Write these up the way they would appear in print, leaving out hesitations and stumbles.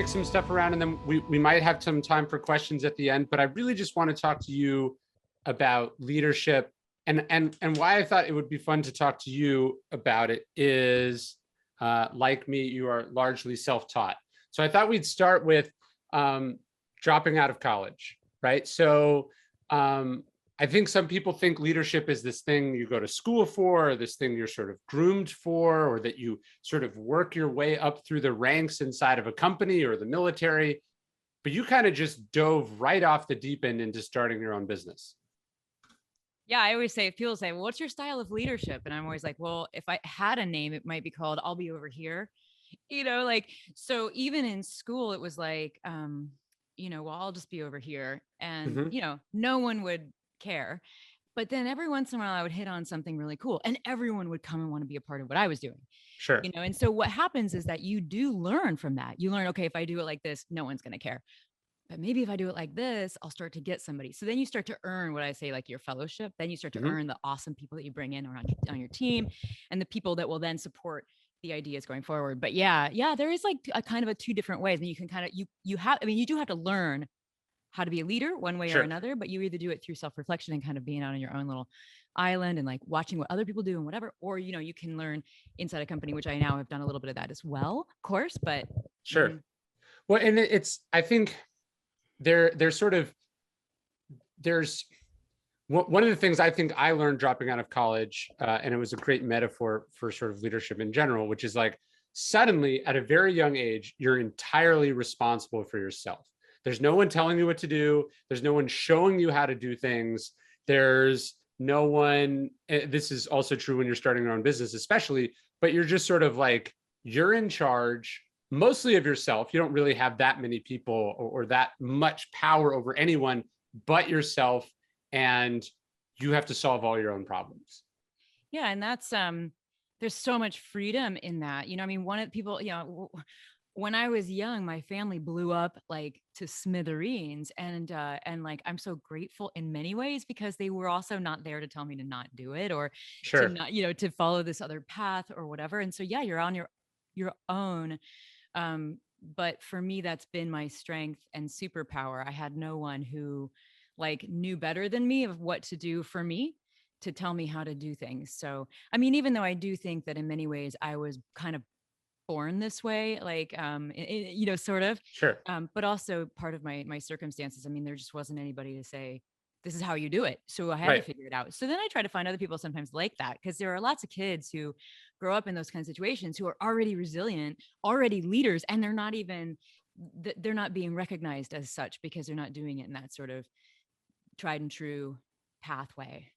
kick some stuff around, and then we might have some time for questions at the end. But I really just want to talk to you about leadership, and why I thought it would be fun to talk to you about it is, like me, you are largely self-taught. So I thought we'd start with dropping out of college, right? So I think some people think leadership is this thing you go to school for, or this thing you're sort of groomed for, or that you sort of work your way up through the ranks inside of a company or the military. But you kind of just dove right off the deep end into starting your own business. Yeah, I always say, people say, well, what's your style of leadership? And I'm always like, well, if I had a name, it might be called I'll be over here. Like, so even in school, it was like, well, I'll just be over here. And, Mm-hmm. No one would care. But then every once in a while, I would hit on something really cool and everyone would come and want to be a part of what I was doing. Sure. And so what happens is that you do learn from that. You learn, okay, if I do it like this, no one's going to care. But maybe if I do it like this, I'll start to get somebody. So then you start to earn what I say, like your fellowship. Then you start to Mm-hmm. earn the awesome people that you bring in on your team and the people that will then support the ideas going forward. But yeah, there is like a kind of a two different ways. And you can kind of, you do have to learn how to be a leader one way or Sure. another, but you either do it through self-reflection and kind of being out on your own little island and like watching what other people do and whatever, or, you can learn inside a company, which I now have done a little bit of that as well, of course, but. Sure. Well, and I think there's sort of, there's one of the things I think I learned dropping out of college, and it was a great metaphor for sort of leadership in general, which is like, suddenly at a very young age, you're entirely responsible for yourself. There's no one telling you what to do. There's no one showing you how to do things. There's no one, this is also true when you're starting your own business, especially, but you're just sort of like, you're in charge mostly of yourself. You don't really have that many people or that much power over anyone but yourself. And you have to solve all your own problems. Yeah. And that's, there's so much freedom in that. I mean, one of the people, when I was young, my family blew up like to smithereens, and like I'm so grateful in many ways because they were also not there to tell me to not do it or to Sure. not, to follow this other path or whatever. And so yeah, you're on your own. But for me, that's been my strength and superpower. I had no one who like knew better than me of what to do for me to tell me how to do things. So, I mean, even though I do think that in many ways I was kind of born this way, like, sort of, Sure. but also part of my circumstances. I mean, there just wasn't anybody to say, this is how you do it. So I had to Right. figure it out. So then I try to find other people sometimes like that, because there are lots of kids who grow up in those kinds of situations who are already resilient, already leaders, and they're not being recognized as such because they're not doing it in that sort of tried and true pathway.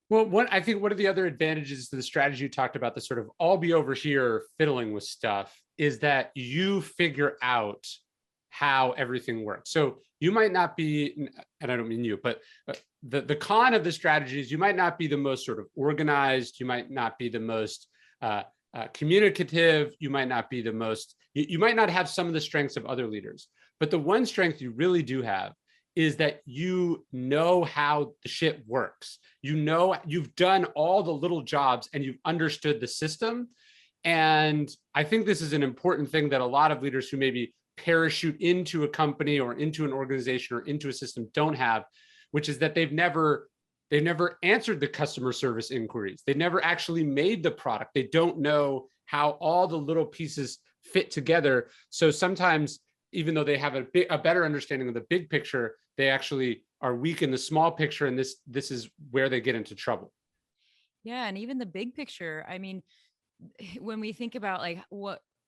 Well, I think one of the other advantages to the strategy you talked about, the sort of I'll be over here fiddling with stuff, is that you figure out how everything works. So you might not be, and I don't mean you, but the con of the strategy is you might not be the most sort of organized. You might not be the most communicative. You might not be the most, you might not have some of the strengths of other leaders. But the one strength you really do have is that you know how the shit works. You've done all the little jobs and you've understood the system. And I think this is an important thing that a lot of leaders who maybe parachute into a company or into an organization or into a system don't have, which is that they've never answered the customer service inquiries. They never actually made the product. They don't know how all the little pieces fit together. So sometimes, even though they have a better understanding of the big picture, they actually are weak in the small picture. And this is where they get into trouble. Yeah. And even the big picture, I mean, when we think about like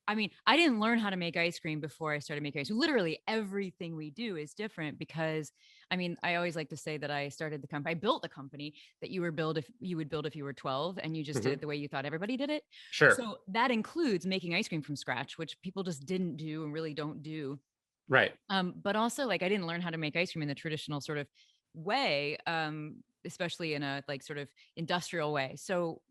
I didn't learn how to make ice cream before I started making ice cream. Literally everything we do is different because I mean, I always like to say that I started the company, I built the company that you would build if you were 12 and you just did it Mm-hmm. the way you thought everybody did it. Sure. So that includes making ice cream from scratch, which people just didn't do and really don't do. Right. But also like I didn't learn how to make ice cream in the traditional sort of way, especially in a like sort of industrial way. So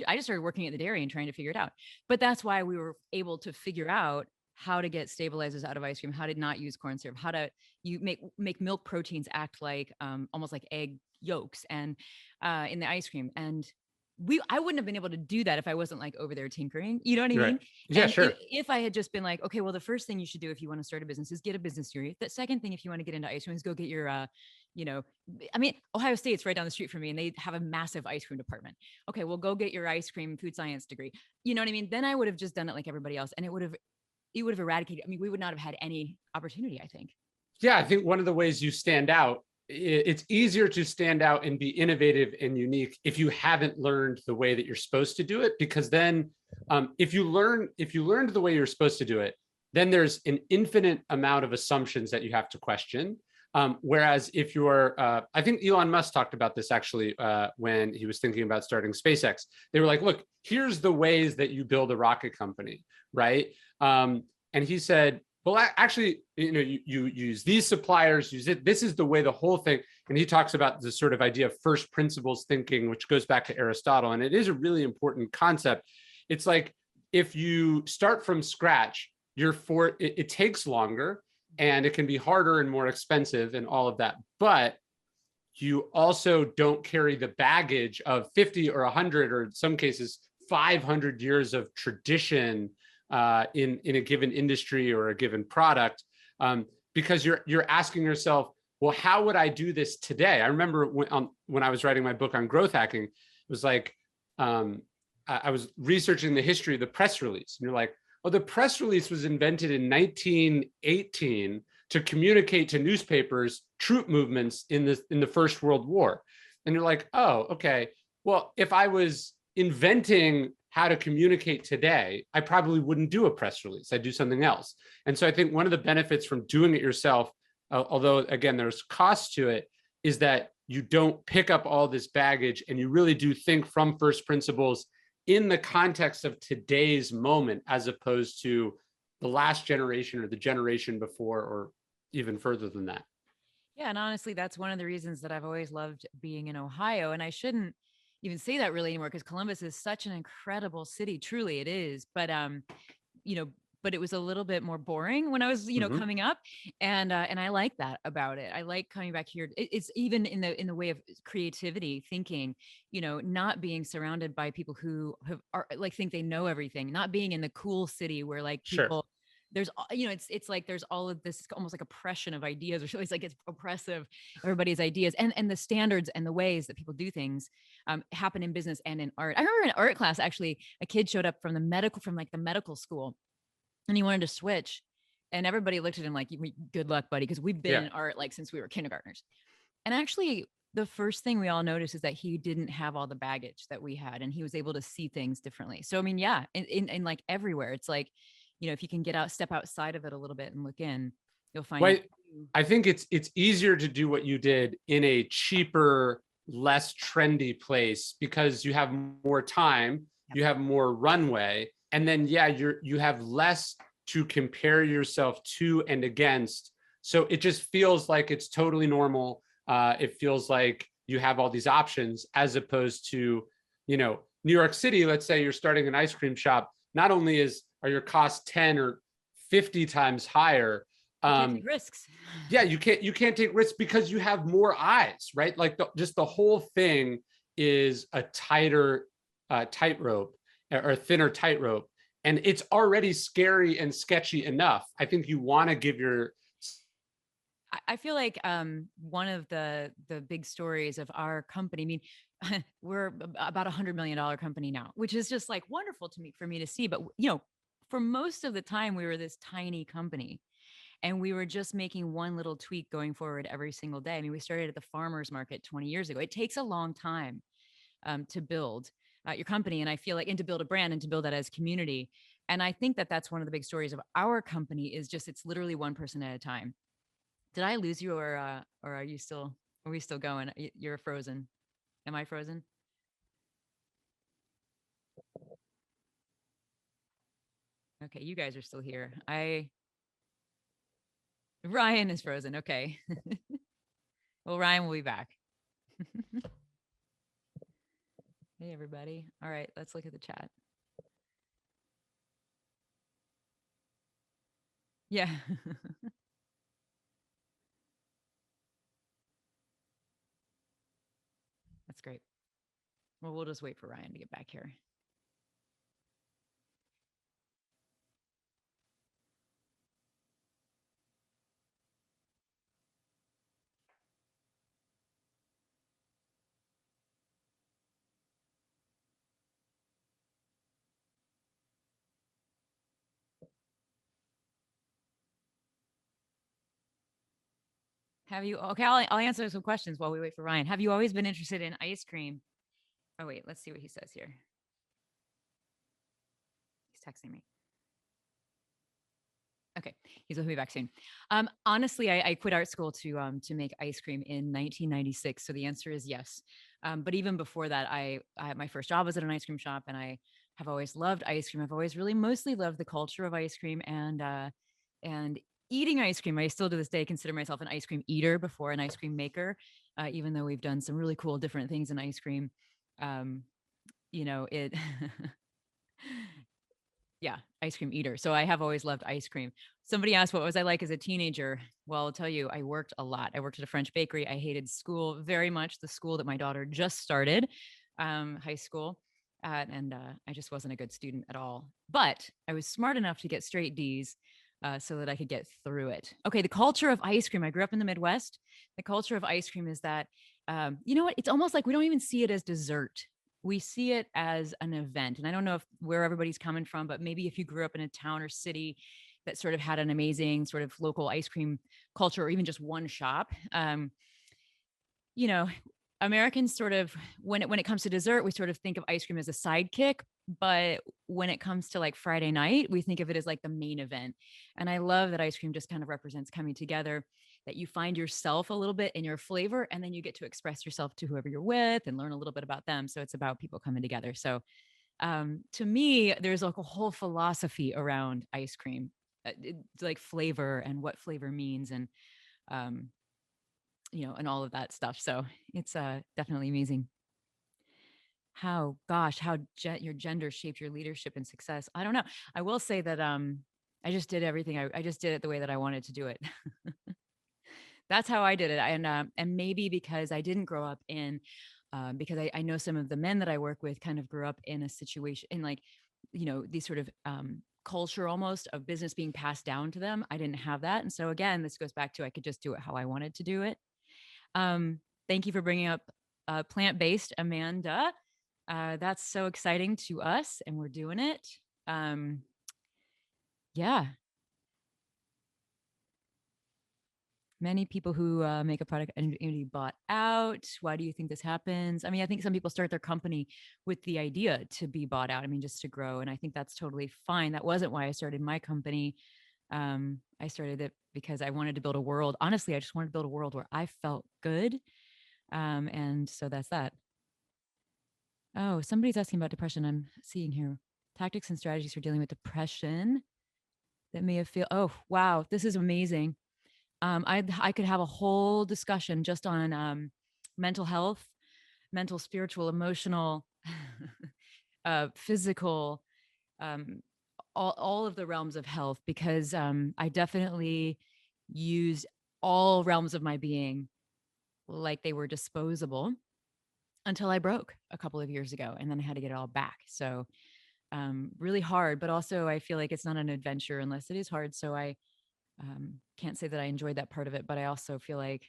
I just started working at the dairy and trying to figure it out. But that's why we were able to figure out how to get stabilizers out of ice cream, how to not use corn syrup, how to you make milk proteins act like almost like egg yolks and in the ice cream. And I wouldn't have been able to do that if I wasn't like over there tinkering. You know what I Right. mean? Yeah, And sure. if I had just been like, okay, well, the first thing you should do if you want to start a business is get a business degree. The second thing, if you want to get into ice cream, is go get your, you know, I mean, Ohio State's right down the street from me, and they have a massive ice cream department. Okay, well, go get your ice cream food science degree. You know what I mean? Then I would have just done it like everybody else, and it would have eradicated. I mean, we would not have had any opportunity, I think. Yeah, I think one of the ways you stand out, it's easier to stand out and be innovative and unique if you haven't learned the way that you're supposed to do it. Because then, if you learned the way you're supposed to do it, then there's an infinite amount of assumptions that you have to question. Whereas if you're, I think Elon Musk talked about this actually when he was thinking about starting SpaceX. They were like, look, here's the ways that you build a rocket company, right? And he said, well, actually, you use these suppliers, use it. This is the way the whole thing. And he talks about the sort of idea of first principles thinking, which goes back to Aristotle. And it is a really important concept. It's like if you start from scratch, it takes longer and it can be harder and more expensive and all of that. But you also don't carry the baggage of 50 or 100, or in some cases, 500 years of tradition in a given industry or a given product, because you're asking yourself, well, how would I do this today? I remember when I was writing my book on growth hacking, it was like I was researching the history of the press release, and you're like, oh, the press release was invented in 1918 to communicate to newspapers troop movements in the First World War, and you're like, oh, okay. Well, if I was inventing how to communicate today, I probably wouldn't do a press release. I'd do something else. And so I think one of the benefits from doing it yourself, although again, there's cost to it, is that you don't pick up all this baggage and you really do think from first principles in the context of today's moment, as opposed to the last generation or the generation before, or even further than that. Yeah, and honestly, that's one of the reasons that I've always loved being in Ohio. And I shouldn't even say that really anymore because Columbus is such an incredible city. Truly, it is. You know, but it was a little bit more boring when I was, Mm-hmm. coming up, and I like that about it. I like coming back here. It's even in the way of creativity, thinking, not being surrounded by people who are like think they know everything, not being in the cool city where like Sure. people there's it's like there's all of this almost like oppression of ideas, or it's like it's oppressive, everybody's ideas and the standards and the ways that people do things happen in business and in art. I remember in art class, actually, a kid showed up from the medical school, and he wanted to switch, and everybody looked at him like, good luck, buddy, because we've been Yeah. in art like since we were kindergartners. And actually, the first thing we all noticed is that he didn't have all the baggage that we had, and he was able to see things differently. So I mean, yeah, in like everywhere, it's like, if you can step outside of it a little bit and look in, you'll find. Well, I think it's easier to do what you did in a cheaper, less trendy place because you have more time, Yep. you have more runway, and then yeah, you have less to compare yourself to and against. So it just feels like it's totally normal. It feels like you have all these options, as opposed to, New York City. Let's say you're starting an ice cream shop. Not only are your costs 10 or 50 times higher, You can't take risks. yeah, you can't take risks because you have more eyes, right? Like just the whole thing is a tighter tightrope, or a thinner tightrope, and it's already scary and sketchy enough. I think you want to give your I feel like one of the big stories of our company. I mean, we're about $100 million company now, which is just like wonderful to me for me to see. But for most of the time, we were this tiny company, and we were just making one little tweak going forward every single day. I mean, we started at the farmers market 20 years ago. It takes a long time to build your company, and I feel like, and to build a brand and to build that as community. And I think that that's one of the big stories of our company is just it's literally one person at a time. Did I lose you, or are you still? Are we still going? You're frozen. Am I frozen? Okay, you guys are still here. Ryan is frozen. Okay. Well, Ryan will be back. Hey, everybody. All right, let's look at the chat. Yeah. That's great. Well, we'll just wait for Ryan to get back here. Have you, okay, I'll answer some questions while we wait for Ryan. Have you always been interested in ice cream? Oh, wait, let's see what he says here. He's texting me. Okay, he'll be back soon. Honestly, I quit art school to make ice cream in 1996. So the answer is yes. But even before that, my first job was at an ice cream shop, and I have always loved ice cream. I've always really mostly loved the culture of ice cream and eating ice cream. I still to this day consider myself an ice cream eater before an ice cream maker, even though we've done some really cool different things in ice cream. It yeah, ice cream eater. So I have always loved ice cream. Somebody asked what was I like as a teenager? Well, I'll tell you, I worked a lot. I worked at a French bakery. I hated school very much, the school that my daughter just started, high school. And I just wasn't a good student at all. But I was smart enough to get straight D's so that I could get through it. Okay, the culture of ice cream. I grew up in the Midwest. The culture of ice cream is that, you know what? It's almost like we don't even see it as dessert. We see it as an event. And I don't know where everybody's coming from, but maybe if you grew up in a town or city that sort of had an amazing sort of local ice cream culture, or even just one shop, you know, Americans sort of, when it comes to dessert, we sort of think of ice cream as a sidekick, but when it comes to like Friday night, we think of it as like the main event. And I love that ice cream just kind of represents coming together, that you find yourself a little bit in your flavor, and then you get to express yourself to whoever you're with and learn a little bit about them. So it's about people coming together. So to me, there's like a whole philosophy around ice cream, like flavor and what flavor means, and um, and all of that stuff. So it's definitely amazing. How, gosh, how your gender shaped your leadership and success. I don't know. I will say that I just did everything. I just did it the way that I wanted to do it. That's how I did it. And maybe because I didn't grow up in, because I know some of the men that I work with kind of grew up in a situation in like, these sort of culture almost of business being passed down to them. I didn't have that. And so again, this goes back to, I could just do it how I wanted to do it. Thank you for bringing up plant-based, Amanda. That's so exciting to us, and we're doing it. Yeah. Many people who make a product and be bought out. Why do you think this happens? I mean, I think some people start their company with the idea to be bought out. I mean, just to grow. And I think that's totally fine. That wasn't why I started my company. I started it because I wanted to build a world. Honestly, I just wanted to build a world where I felt good. And so that's that. Oh, somebody's asking about depression. I'm seeing here tactics and strategies for dealing with depression that may have feel. Oh, wow, this is amazing. I could have a whole discussion just on mental health, mental, spiritual, emotional, physical, all of the realms of health, because I definitely use all realms of my being like they were disposable until I broke a couple of years ago, and then I had to get it all back. So really hard, but also I feel like it's not an adventure unless it is hard. So I can't say that I enjoyed that part of it, but I also feel like,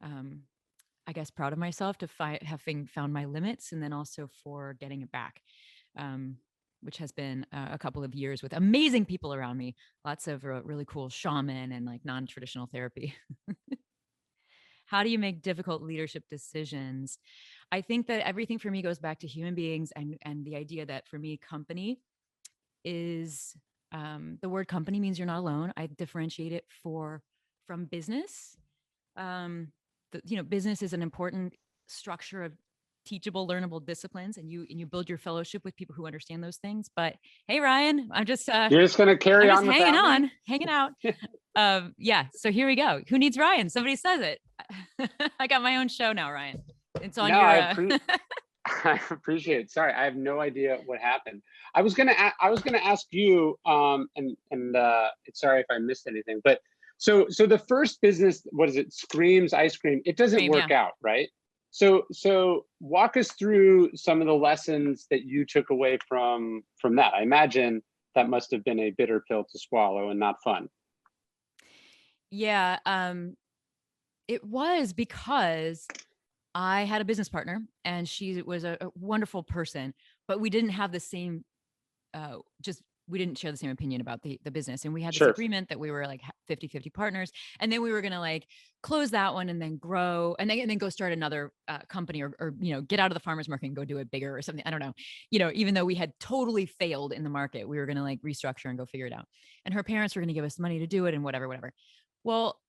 I guess, proud of myself to having found my limits, and then also for getting it back, which has been a couple of years with amazing people around me, lots of really cool shaman and like non-traditional therapy. How do you make difficult leadership decisions? I think that everything for me goes back to human beings, and the idea that for me, company is, the word company means you're not alone. I differentiate it from business. Business is an important structure of teachable, learnable disciplines, and you build your fellowship with people who understand those things. But hey, Ryan, I'm just You're just gonna carry on without me? hanging out. Yeah. So here we go. Who needs Ryan? Somebody says it. I got my own show now, Ryan. It's on your. I appreciate it. Sorry, I have no idea what happened. I was gonna ask you, and sorry if I missed anything, but so the first business, what is it? Screams Ice Cream. It doesn't work out, right? So walk us through some of the lessons that you took away from that. I imagine that must have been a bitter pill to swallow and not fun. Yeah, it was because I had a business partner and she was a wonderful person, but we didn't have the same just we didn't share the same opinion about the business, and we had this Sure. agreement that we were like 50-50 partners, and then we were going to like close that one and then grow and then go start another company, or get out of the farmers market and go do it bigger or something. I don't know, even though we had totally failed in the market, we were going to like restructure and go figure it out, and her parents were going to give us money to do it and whatever. Well,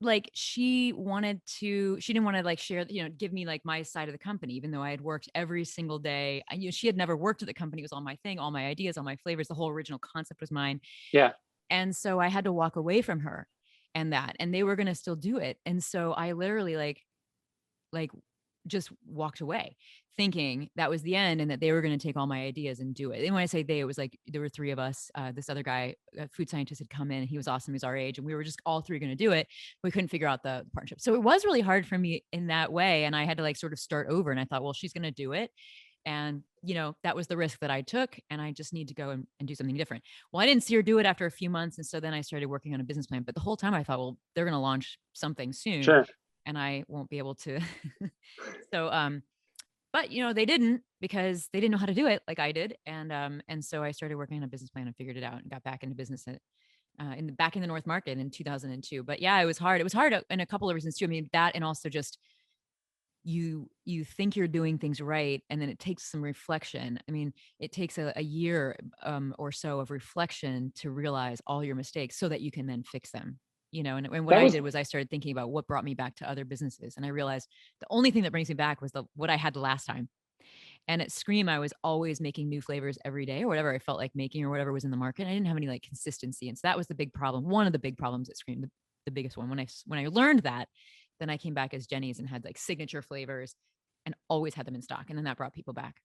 like she didn't want to like share, give me like my side of the company, even though I had worked every single day. She had never worked at the company. It was all my thing, all my ideas, all my flavors. The whole original concept was mine. Yeah. And so I had to walk away from her and they were going to still do it. And so I literally like just walked away thinking that was the end and that they were going to take all my ideas and do it. And when I say they, it was like there were three of us. This other guy, a food scientist, had come in and he was awesome. He was our age and we were just all three going to do it. We couldn't figure out the partnership. So it was really hard for me in that way. And I had to like sort of start over. And I thought, well, she's going to do it. And, that was the risk that I took. And I just need to go and do something different. Well, I didn't see her do it after a few months. And so then I started working on a business plan. But the whole time I thought, well, they're going to launch something soon Sure. and I won't be able to. So, but they didn't, because they didn't know how to do it like I did. And so I started working on a business plan and figured it out and got back into business back in the North Market in 2002. But yeah, it was hard. It was hard in a couple of reasons too. I mean, that, and also just you think you're doing things right, and then it takes some reflection. I mean, it takes a year or so of reflection to realize all your mistakes so that you can then fix them. And what That I was did was I started thinking about what brought me back to other businesses, and I realized the only thing that brings me back was what I had the last time. And at Scream, I was always making new flavors every day or whatever I felt like making or whatever was in the market. I didn't have any like consistency, and so that was the big problem. One of the big problems at Scream, the biggest one. When I learned that, then I came back as Jeni's and had like signature flavors and always had them in stock, and then that brought people back.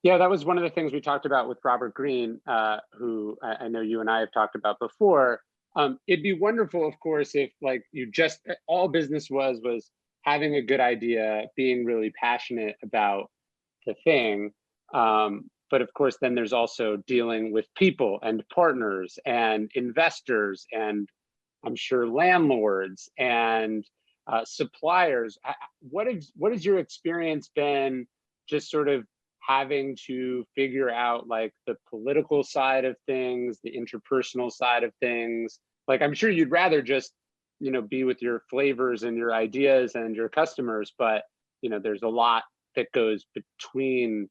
Yeah, that was one of the things we talked about with Robert Greene, who I know you and I have talked about before. It'd be wonderful, of course, if like you just all business was having a good idea, being really passionate about the thing. But of course, then there's also dealing with people and partners and investors and I'm sure landlords and suppliers. What has your experience been just sort of having to figure out like the political side of things, the interpersonal side of things? Like, I'm sure you'd rather just, be with your flavors and your ideas and your customers, but, there's a lot that goes between,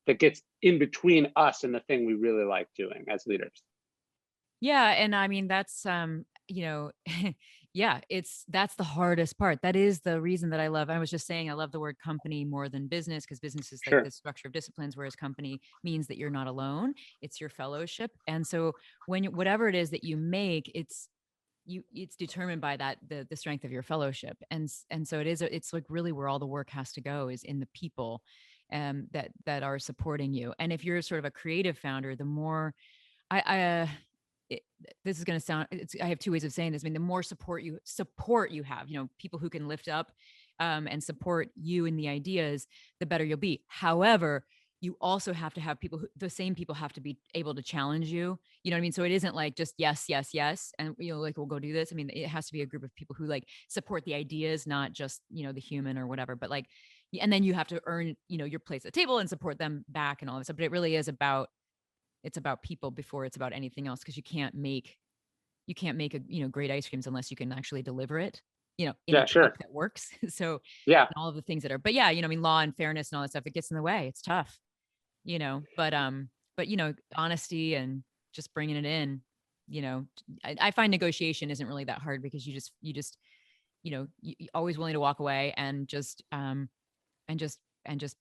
that gets in between us and the thing we really like doing as leaders. Yeah, and I mean that's yeah, that's the hardest part. That is the reason that I was just saying I love the word company more than business, because business is like Sure. the structure of disciplines, whereas company means that you're not alone. It's your fellowship. And so whatever it is that you make, it's determined by the strength of your fellowship. And so it's like really where all the work has to go is in the people that are supporting you. And if you're sort of a creative founder, the more I it, this is going to sound, I have two ways of saying this. I mean, the more support you have, people who can lift up and support you in the ideas, the better you'll be. However, you also have to have the same people have to be able to challenge you. You know what I mean? So it isn't like just yes, yes, yes. And, like, we'll go do this. I mean, it has to be a group of people who like support the ideas, not just, the human or whatever, but like, and then you have to earn, your place at the table and support them back and all this stuff. But it really is it's about people before it's about anything else. Cause you can't make a, great ice creams unless you can actually deliver it, in a Yeah, cup sure. that works. So, Yeah. and all of the things that are, but yeah, I mean, law and fairness and all that stuff, it gets in the way. It's tough, but honesty and just bringing it in, I find negotiation isn't really that hard, because you're always willing to walk away and just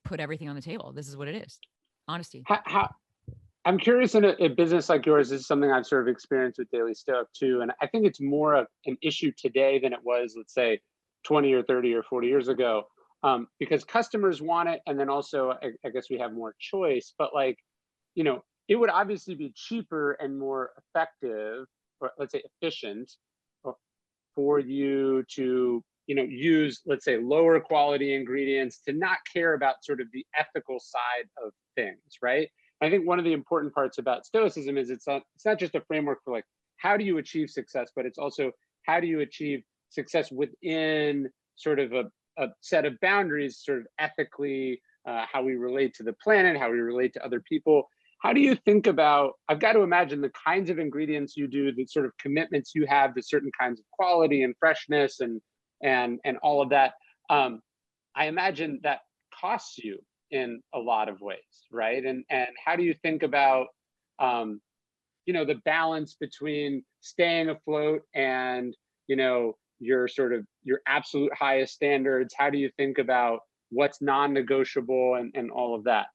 put everything on the table. This is what it is. Honesty. How I'm curious, in a business like yours, this is something I've sort of experienced with Daily Stoic too. And I think it's more of an issue today than it was, let's say, 20 or 30 or 40 years ago, because customers want it. And then also, I guess we have more choice, but like, it would obviously be cheaper and more effective, or let's say efficient, for you to, use, let's say, lower quality ingredients, to not care about sort of the ethical side of things, right? I think one of the important parts about Stoicism is it's not just a framework for like how do you achieve success, but it's also how do you achieve success within sort of a set of boundaries, sort of ethically, how we relate to the planet, how we relate to other people. How do you think about, I've got to imagine the kinds of ingredients you do, the sort of commitments you have to certain kinds of quality and freshness and all of that. I imagine that costs you in a lot of ways, right? And how do you think about the balance between staying afloat and your absolute highest standards? How do you think about what's non-negotiable and all of that?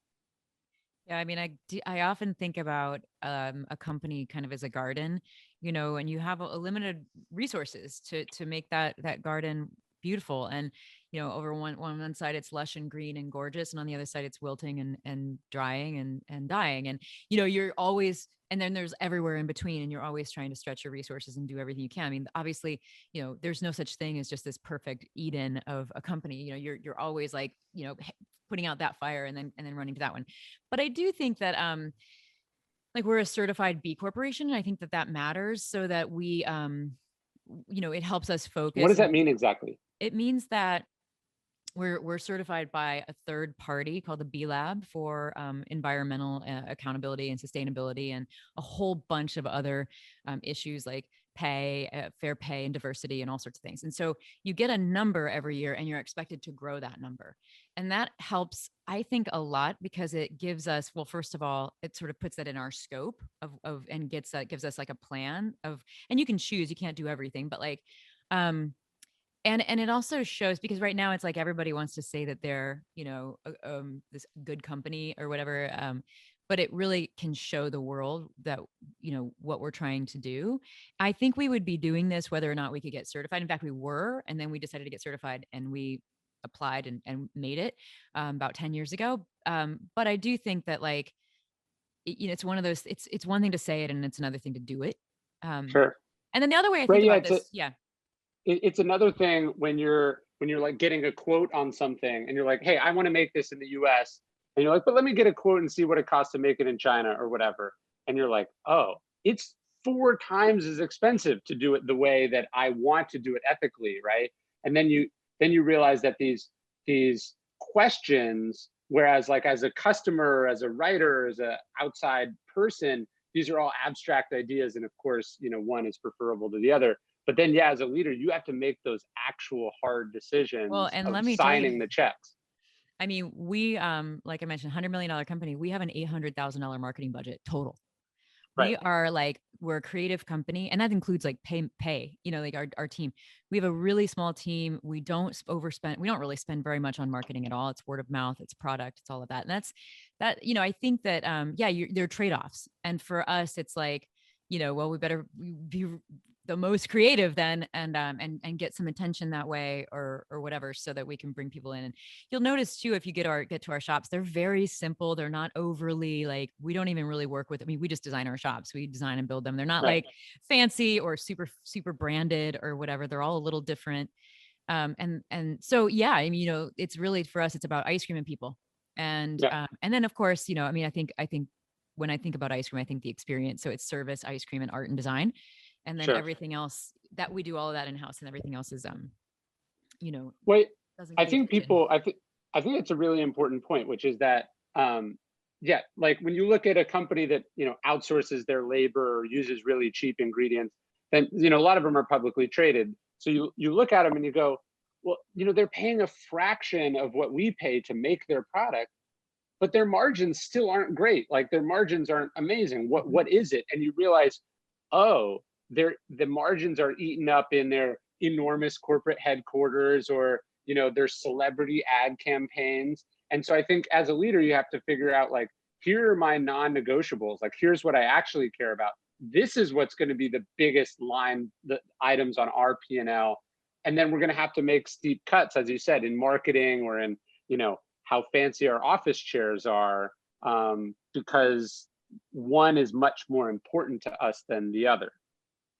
Yeah, I mean, I often think about a company kind of as a garden, and you have a limited resources to make that garden beautiful. And over one side it's lush and green and gorgeous, and on the other side it's wilting and drying and dying. And you're always, and then there's everywhere in between, and you're always trying to stretch your resources and do everything you can. I mean, obviously, there's no such thing as just this perfect Eden of a company. You're always like, putting out that fire and then running to that one. But I do think that like we're a certified B corporation, and I think that matters, so that we it helps us What focus. does And that mean exactly? it means that we're certified by a third party called the B Lab for environmental accountability and sustainability, and a whole bunch of other issues like pay, fair pay, and diversity, and all sorts of things. And so you get a number every year, and you're expected to grow that number, and that helps, I think, a lot, because it gives us, well, first of all, it sort of puts that in our scope of and gives us like a plan of, and you can choose, you can't do everything, but like um and it also shows, because right now it's like everybody wants to say that they're, this good company or whatever. But it really can show the world that, what we're trying to do. I think we would be doing this whether or not we could get certified. In fact, we were, and then we decided to get certified, and we applied and made it about 10 years ago. But I do think that, like, it's one of those, it's one thing to say it, and it's another thing to do it. Um, Sure. and then the other way I Right. think Yeah. about this, yeah. It's another thing when you're like getting a quote on something and you're like, hey, I want to make this in the US. And you're like, but let me get a quote and see what it costs to make it in China or whatever. And you're like, oh, it's 4 times as expensive to do it the way that I want to do it ethically, right? And then you realize that these questions, whereas like as a customer, as a writer, as a outside person, these are all abstract ideas. And of course, one is preferable to the other. But then, yeah, as a leader, you have to make those actual hard Well, decisions and of let me tell you, signing the checks. I mean, we, like I mentioned, $100 million company. We have an $800,000 marketing budget total. Right. We're a creative company, and that includes like pay, like our team. We have a really small team. We don't overspend. We don't really spend very much on marketing at all. It's word of mouth, it's product, it's all of that. And that's that, I think that, yeah, there are trade-offs. And for us, it's like, well, we better be the most creative then, and get some attention that way, or whatever, so that we can bring people in. And you'll notice too, if you get to our shops, they're very simple. They're not overly, like, we don't even really work with, I mean, we just design our shops. We design and build them. They're not Right. like fancy or super branded or whatever. They're all a little different. And so, yeah, I mean, it's really, for us, it's about ice cream and people. Yeah. And then of course, I mean, I think when I think about ice cream, I think the experience. So it's service, ice cream, and art and design. And then Sure. everything else, that we do all of that in house, and everything else is, you know, Wait, doesn't I get the think attention. people, I think it's a really important point, which is that, yeah, like when you look at a company that, outsources their labor or uses really cheap ingredients, then, a lot of them are publicly traded. So you look at them and you go, well, they're paying a fraction of what we pay to make their product, but their margins still aren't great. Like their margins aren't amazing. Mhm. What is it? And you realize, oh, the margins are eaten up in their enormous corporate headquarters, or their celebrity ad campaigns. And so I think as a leader, you have to figure out, like, here are my non-negotiables. Like, here's what I actually care about. This is what's going to be the biggest line, the items on our P&L. And then we're going to have to make steep cuts, as you said, in marketing, or in how fancy our office chairs are, because one is much more important to us than the other.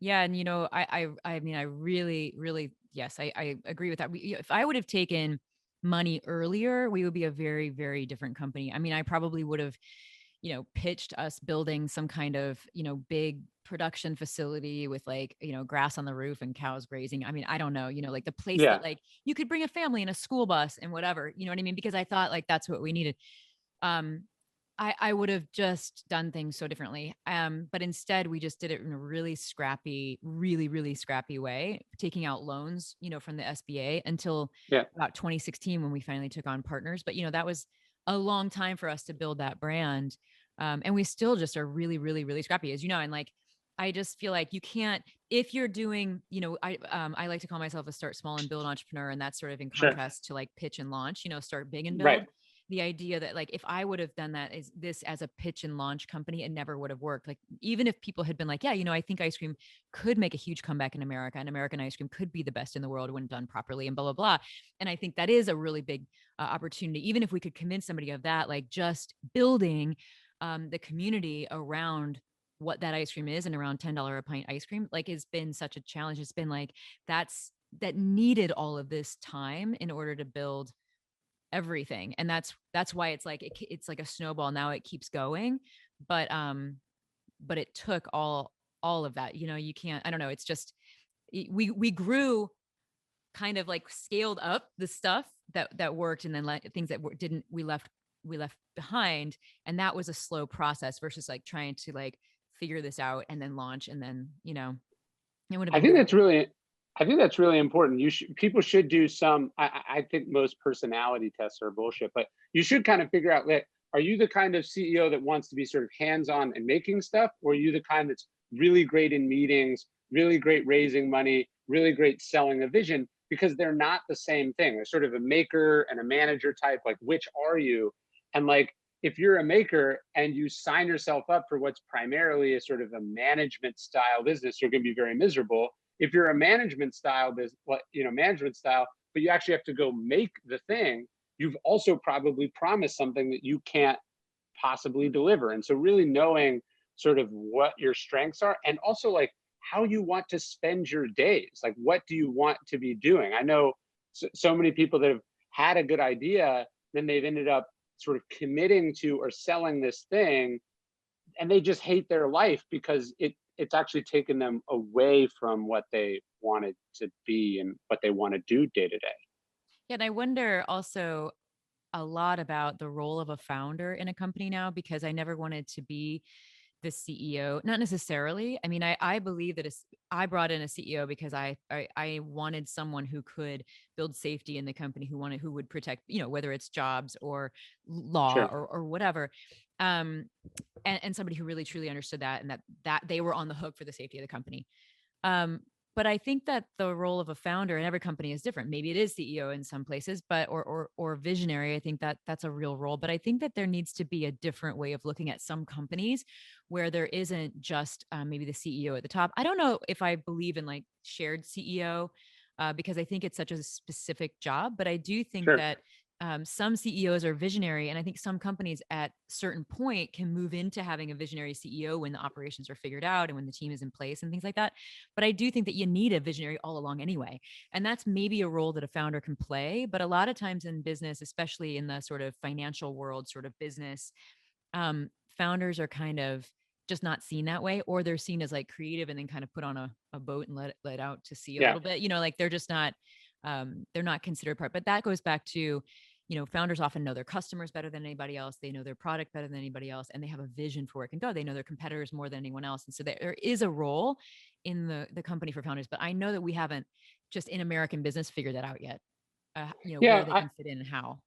Yeah. And, I mean, I really, really yes, I agree with that. If I would have taken money earlier, we would be a very, very different company. I mean, I probably would have, pitched us building some kind of, big production facility with like, grass on the roof and cows grazing. I mean, I don't know, like the place Yeah. that like you could bring a family in a school bus and whatever, you know what I mean? Because I thought like that's what we needed. Um, I would have just done things so differently. But instead we just did it in a really scrappy, really, really scrappy way, taking out loans, from the SBA until Yeah. about 2016 when we finally took on partners. But that was a long time for us to build that brand. And we still just are really, really, really scrappy, as you know. And like, I just feel like you can't, if you're doing, I like to call myself a start small and build entrepreneur. And that's sort of in Sure. contrast to like pitch and launch, start big and build. Right. The idea that like if I would have done that is this as a pitch and launch company, it never would have worked. Like even if people had been like, yeah, I think ice cream could make a huge comeback in America and American ice cream could be the best in the world when done properly and blah, blah, blah. And I think that is a really big opportunity. Even if we could convince somebody of that, like just building the community around what that ice cream is and around $10 a pint ice cream, like has been such a challenge. It's been like, that needed all of this time in order to build everything. And that's why it's like it's like a snowball. Now it keeps going, but it took all of that. You can't. I don't know. It's just we grew, kind of like scaled up the stuff that worked, and then things that didn't, we left behind. And that was a slow process versus like trying to like figure this out and then launch, and then it would have I been think very that's different. really, I think that's really important. People should do some. I think most personality tests are bullshit, but you should kind of figure out like, are you the kind of CEO that wants to be sort of hands-on and making stuff, or are you the kind that's really great in meetings, really great raising money, really great selling a vision? Because they're not the same thing. They're sort of a maker and a manager type. Like, which are you? And like, if you're a maker and you sign yourself up for what's primarily a sort of a management style business, you're going to be very miserable. If you're a management style business, management style, but you actually have to go make the thing, you've also probably promised something that you can't possibly deliver. And so really knowing sort of what your strengths are, and also like how you want to spend your days. Like, what do you want to be doing? I know so many people that have had a good idea, then they've ended up sort of committing to or selling this thing, and they just hate their life because it's actually taken them away from what they wanted to be and what they want to do day to day. Yeah, and I wonder also a lot about the role of a founder in a company now, because I never wanted to be the CEO. Not necessarily. I mean, I believe that I brought in a CEO because I wanted someone who could build safety in the company, who would protect, whether it's jobs or law Sure. or whatever. Um, and somebody who really truly understood that, and that they were on the hook for the safety of the company. Um, but I think that the role of a founder in every company is different. Maybe it is CEO in some places, but or visionary. I think that that's a real role. But I think that there needs to be a different way of looking at some companies where there isn't just maybe the CEO at the top. I don't know if I believe in like shared CEO, because I think it's such a specific job. But I do think Sure. that some CEOs are visionary, and I think some companies at certain point can move into having a visionary CEO when the operations are figured out and when the team is in place and things like that. But I do think that you need a visionary all along anyway, and that's maybe a role that a founder can play. But a lot of times in business, especially in the sort of financial world, sort of business, founders are kind of just not seen that way, or they're seen as like creative and then kind of put on a boat and let out to sea a Yeah. little bit, like they're not considered part. But that goes back to, founders often know their customers better than anybody else. They know their product better than anybody else, and they have a vision for where it can go. They know their competitors more than anyone else. And so there is a role in the company for founders, but I know that we haven't just in American business figured that out yet, where Yeah. they can fit in and how.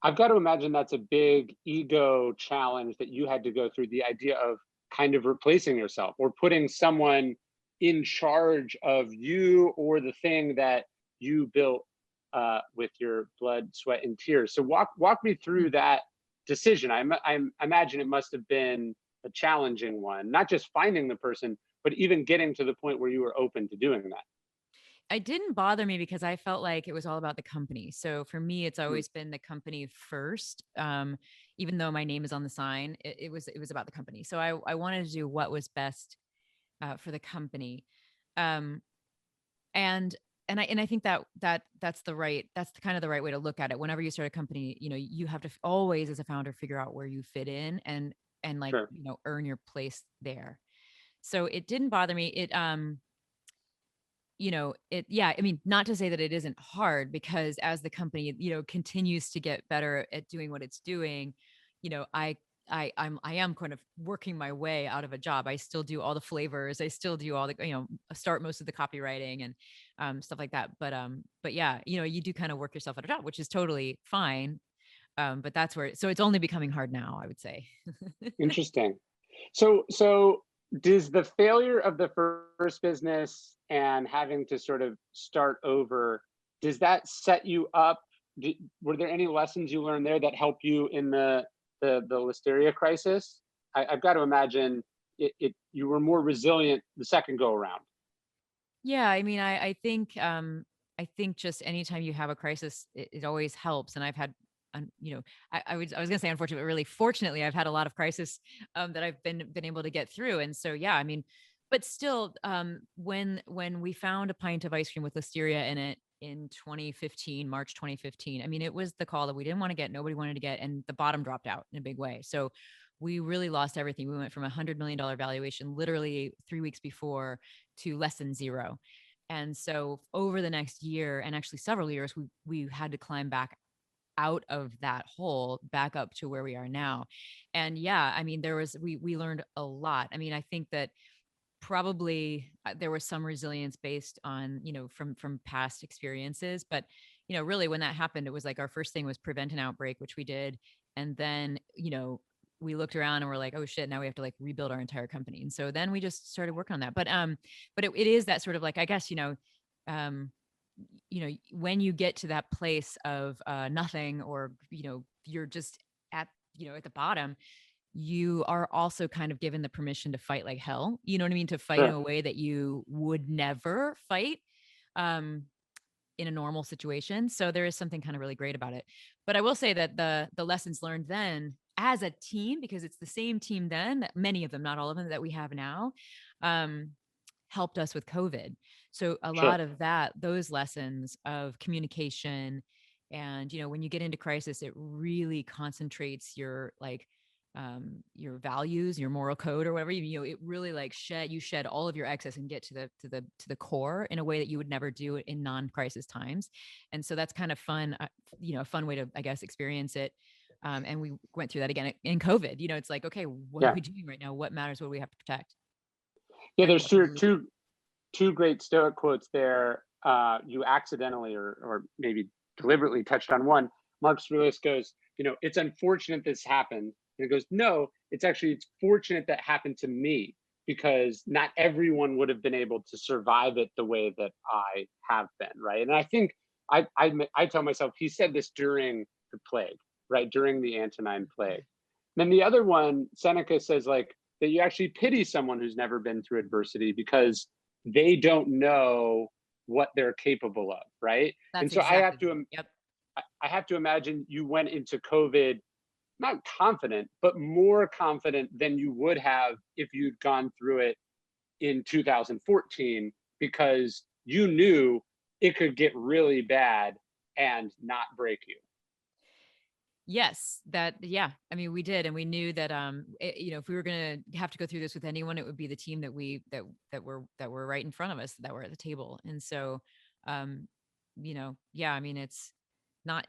I've got to imagine that's a big ego challenge that you had to go through, the idea of kind of replacing yourself or putting someone in charge of you or the thing that you built with your blood, sweat, and tears. So walk me through that decision. I imagine it must have been a challenging one, not just finding the person, but even getting to the point where you were open to doing that. It didn't bother me because I felt like it was all about the company. So for me, it's Hmm. always been the company first. Even though my name is on the sign, it was about the company. So I wanted to do what was best for the company. Um, and I think that's the kind of the right way to look at it. Whenever you start a company, you have to always, as a founder, figure out where you fit in, and like, Sure. earn your place there. So it didn't bother me. Yeah, I mean, not to say that it isn't hard, because as the company, continues to get better at doing what it's doing, you know, I am kind of working my way out of a job. I still do all the flavors. I still do all the, start most of the copywriting and stuff like that. But yeah, you do kind of work yourself out of a job, which is totally fine. But that's where, so it's only becoming hard now, I would say. Interesting. So does the failure of the first business and having to sort of start over, does that set you up? Were there any lessons you learned there that help you in the listeria crisis? I've got to imagine you were more resilient the second go around. Yeah, I mean, I think just anytime you have a crisis, it always helps. And I've had, I was gonna say unfortunately, but really fortunately, I've had a lot of crisis that I've been able to get through. And so yeah, I mean, but still, when we found a pint of ice cream with listeria in it in 2015, March 2015, I mean, it was the call that we didn't want to get, nobody wanted to get, and the bottom dropped out in a big way. So we really lost everything. We went from $100 million valuation literally 3 weeks before to less than zero. And so over the next year, and actually several years, we had to climb back out of that hole back up to where we are now. And yeah, I mean, we learned a lot. I mean, I think that probably there was some resilience based on, from past experiences, but really when that happened, it was like our first thing was prevent an outbreak, which we did. And then, we looked around and we're like, oh shit, now we have to like rebuild our entire company. And so then we just started working on that. But it is that sort of like, I guess, um when you get to that place of nothing, or you're just at the bottom, you are also kind of given the permission to fight like hell, you know what I mean, to fight in Sure. a way that you would never fight um in a normal situation. So there is something kind of really great about it. But I will say that the lessons learned then as a team, because it's the same team then, many of them, not all of them, that we have now, um, helped us with COVID. So a Sure. lot of those lessons of communication, and when you get into crisis, it really concentrates your values, your moral code, or whatever. It really like you shed all of your excess and get to the core in a way that you would never do it in non-crisis times. And so that's kind of fun, a fun way to, I guess, experience it. And we went through that again in COVID. It's like, okay, what are Yeah. we doing right now? What matters? What do we have to protect? Yeah. And There's what do we two great Stoic quotes there. You accidentally or maybe deliberately touched on one. Marcus Aurelius goes, it's unfortunate this happened. And it goes, no, it's fortunate that happened to me, because not everyone would have been able to survive it the way that I have been, right? And I think I tell myself, he said this during the plague, right? During the Antonine Plague. Then the other one, Seneca says, like, that you actually pity someone who's never been through adversity, because they don't know what they're capable of, right? And That's so exactly it. Yep. I have to imagine you went into COVID not confident, but more confident than you would have if you'd gone through it in 2014, because you knew it could get really bad and not break you. Yes, yeah. I mean, we did, and we knew that if we were going to have to go through this with anyone, it would be the team that were right in front of us, that were at the table. And so, um, yeah. I mean, it's not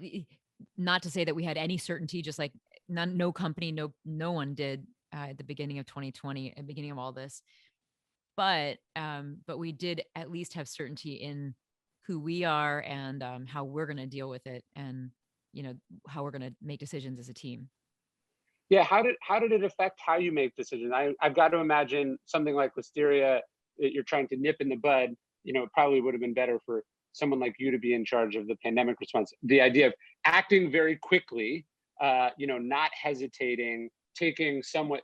not to say that we had any certainty, just like no company, no one did at the beginning of 2020, at the beginning of all this. But we did at least have certainty in who we are, and how we're going to deal with it, and you know how we're going to make decisions as a team. Yeah, how did it affect how you make decisions? I've got to imagine something like listeria that you're trying to nip in the bud. It probably would have been better for someone like you to be in charge of the pandemic response. The idea of acting very quickly, not hesitating, taking somewhat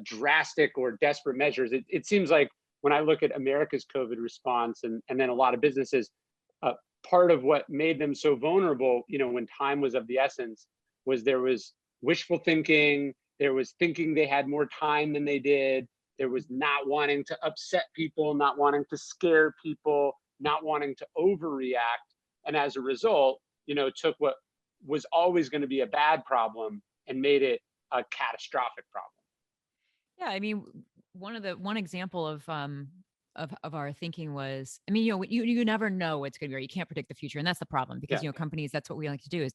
drastic or desperate measures. It seems like when I look at America's COVID response, and then a lot of businesses, uh, part of what made them so vulnerable, when time was of the essence, was there was wishful thinking, there was thinking they had more time than they did, there was not wanting to upset people, not wanting to scare people, not wanting to overreact. And as a result, took what was always going to be a bad problem and made it a catastrophic problem. Yeah, I mean, one example of our thinking was, I mean, you never know what's going to be, right? You can't predict the future, and that's the problem because Yeah. companies, that's what we like to do, is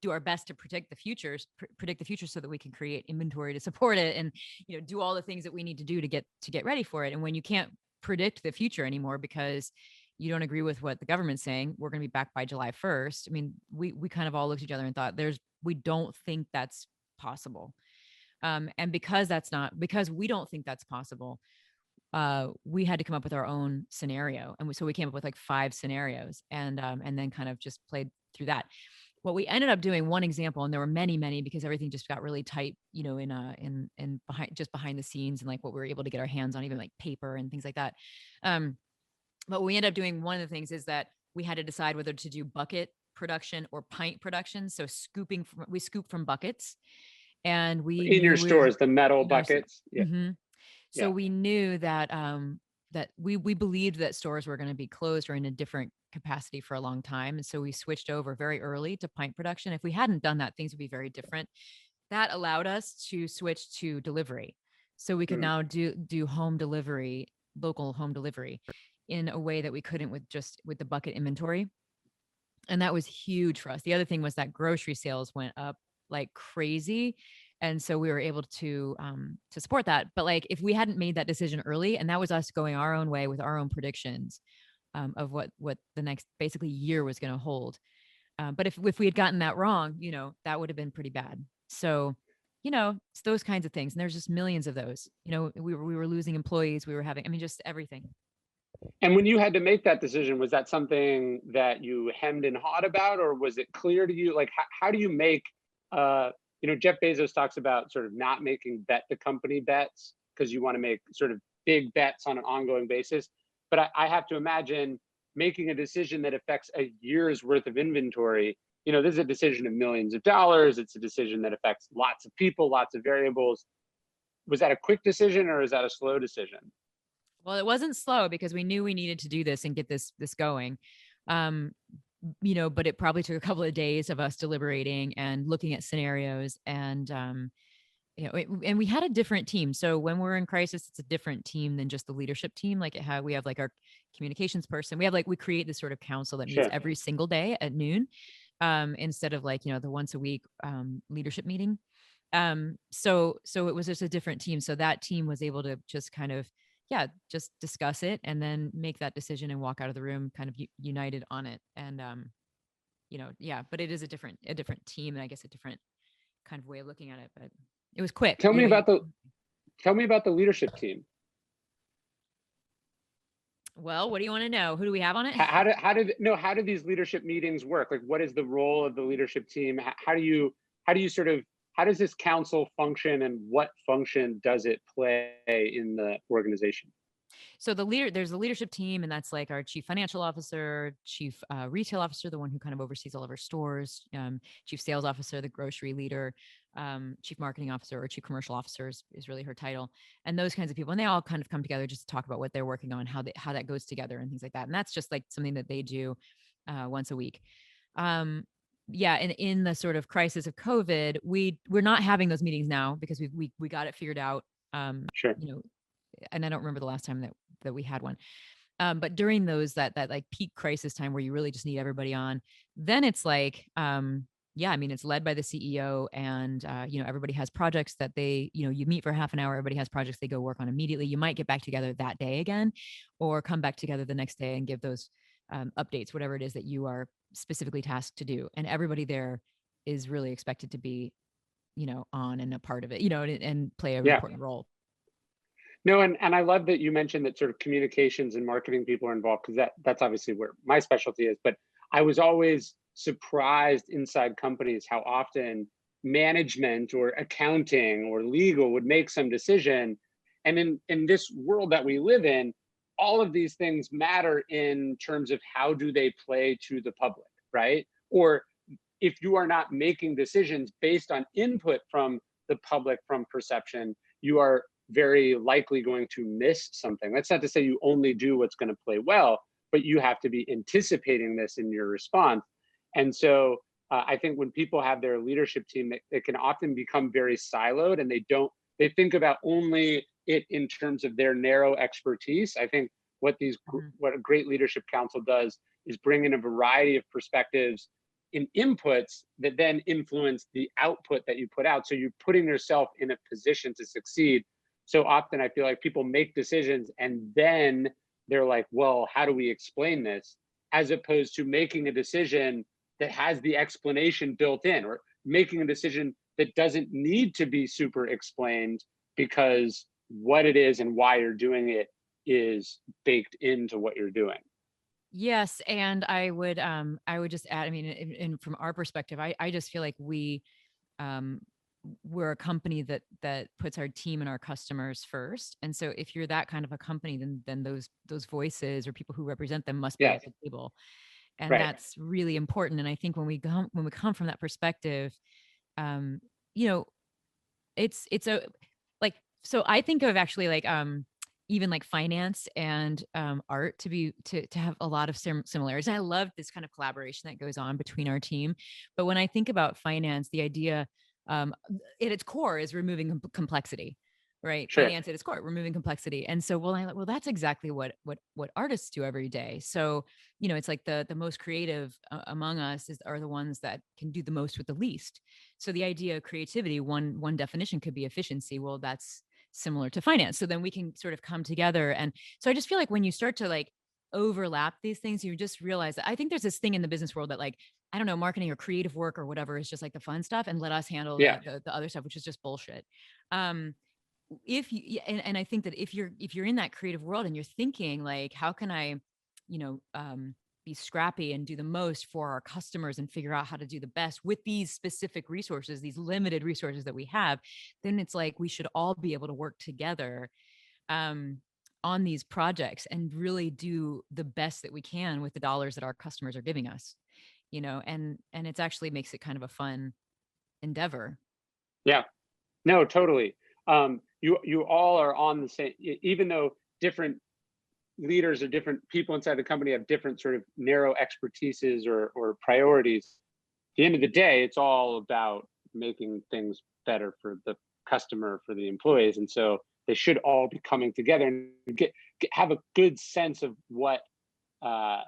do our best to predict the futures, predict the future so that we can create inventory to support it, and do all the things that we need to do to get ready for it. And when you can't predict the future anymore because you don't agree with what the government's saying, we're going to be back by July 1st. I mean, we kind of all looked at each other and thought, we don't think that's possible. And because we don't think that's possible, we had to come up with our own scenario. And so we came up with like 5 scenarios, and then kind of just played through that. What we ended up doing, one example, and there were many, many, because everything just got really tight, in behind the scenes, and like what we were able to get our hands on, even like paper and things like that. But we ended up doing, one of the things is that we had to decide whether to do bucket production or pint production. So we scoop from buckets, and we In your stores, the metal buckets. Yeah. Mm-hmm. So Yeah. we knew that that we believed that stores were going to be closed or in a different capacity for a long time, and so we switched over very early to pint production. If we hadn't done that, things would be very different. That allowed us to switch to delivery, so we could now do home delivery, local home delivery, in a way that we couldn't with the bucket inventory. And that was huge for us. The other thing was that grocery sales went up like crazy. And so we were able to support that. But like, if we hadn't made that decision early, and that was us going our own way with our own predictions of what the next basically year was going to hold. But if we had gotten that wrong, that would have been pretty bad. So, it's those kinds of things. And there's just millions of those. We were losing employees. We were having, I mean, just everything. And when you had to make that decision, was that something that you hemmed and hawed about, or was it clear to you? Like, how do you make, Jeff Bezos talks about sort of not making bet the company bets, because you want to make sort of big bets on an ongoing basis. But I have to imagine making a decision that affects a year's worth of inventory. This is a decision of millions of dollars. It's a decision that affects lots of people, lots of variables. Was that a quick decision, or is that a slow decision? Well, it wasn't slow because we knew we needed to do this and get this going. But it probably took a couple of days of us deliberating and looking at scenarios, and and we had a different team. So when we're in crisis, it's a different team than just the leadership team. Like we have like our communications person. We create this sort of council that meets every single day at noon, instead of like, the once a week leadership meeting. So it was just a different team. So that team was able to just kind of, just discuss it and then make that decision and walk out of the room kind of united on it. And, but it is a different team, and I guess a different kind of way of looking at it, but it was quick. Tell me about the leadership team. Well, what do you want to know? Who do we have on it? How do these leadership meetings work? Like, what is the role of the leadership team? How does this council function, and what function does it play in the organization? So there's a leadership team, and that's like our chief financial officer, chief retail officer, the one who kind of oversees all of our stores, chief sales officer, the grocery leader, chief marketing officer, or chief commercial officer is really her title, and those kinds of people. And they all kind of come together just to talk about what they're working on, how that goes together, and things like that. And that's just like something that they do once a week. And in the sort of crisis of COVID, we're not having those meetings now because we got it figured out. Sure. And I don't remember the last time that we had one. But during those, that like peak crisis time where you really just need everybody on, then it's like, it's led by the CEO, and, everybody has projects that you meet for half an hour. Everybody has projects they go work on immediately. You might get back together that day again, or come back together the next day and give those updates, whatever it is that you are specifically tasked to do. And everybody there is really expected to be, on and a part of it, and play an important role. No, and I love that you mentioned that sort of communications and marketing people are involved, because that's obviously where my specialty is. But I was always surprised inside companies how often management or accounting or legal would make some decision. And in this world that we live in, all of these things matter in terms of how do they play to the public, right? Or if you are not making decisions based on input from the public, from perception, you are very likely going to miss something. That's not to say you only do what's going to play well, but you have to be anticipating this in your response. And so I think when people have their leadership team, it can often become very siloed, and they think about only it in terms of their narrow expertise. I think what a great leadership council does is bring in a variety of perspectives in inputs that then influence the output that you put out. So you're putting yourself in a position to succeed. So often I feel like people make decisions and then they're like, well, how do we explain this? As opposed to making a decision that has the explanation built in, or making a decision that doesn't need to be super explained because what it is and why you're doing it is baked into what you're doing. Yes, and I would just add, I mean, from our perspective, I just feel like um, we're a company that puts our team and our customers first. And so if you're that kind of a company, then those voices or people who represent them must be Yes, at the table. And right. that's really important. And I think when we come from that perspective, um, you know, it's a like, so I think of actually like even like finance and art to have a lot of similarities. And I love this kind of collaboration that goes on between our team. But when I think about finance, the idea um at its core is removing complexity, right? Sure. Finance at its core, removing complexity. And so well, that's exactly what artists do every day. So it's like the most creative among us are the ones that can do the most with the least. So the idea of creativity, one definition could be efficiency. Well, that's similar to finance. So then we can sort of come together. And so I just feel like when you start to like overlap these things, you just realize that I think there's this thing in the business world that like, I don't know, marketing or creative work or whatever is just like the fun stuff, and let us handle Yeah. the other stuff, which is just bullshit. Um, if you and I think that if you're in that creative world and you're thinking like, how can I, you know, be scrappy and do the most for our customers and figure out how to do the best with these specific resources, these limited resources that we have, then it's like we should all be able to work together um, on these projects and really do the best that we can with the dollars that our customers are giving us. And it's actually makes it kind of a fun endeavor. Yeah. No, totally. You all are on the same, even though different leaders or different people inside the company have different sort of narrow expertises or priorities. At the end of the day, it's all about making things better for the customer, for the employees, and so they should all be coming together and have a good sense of uh,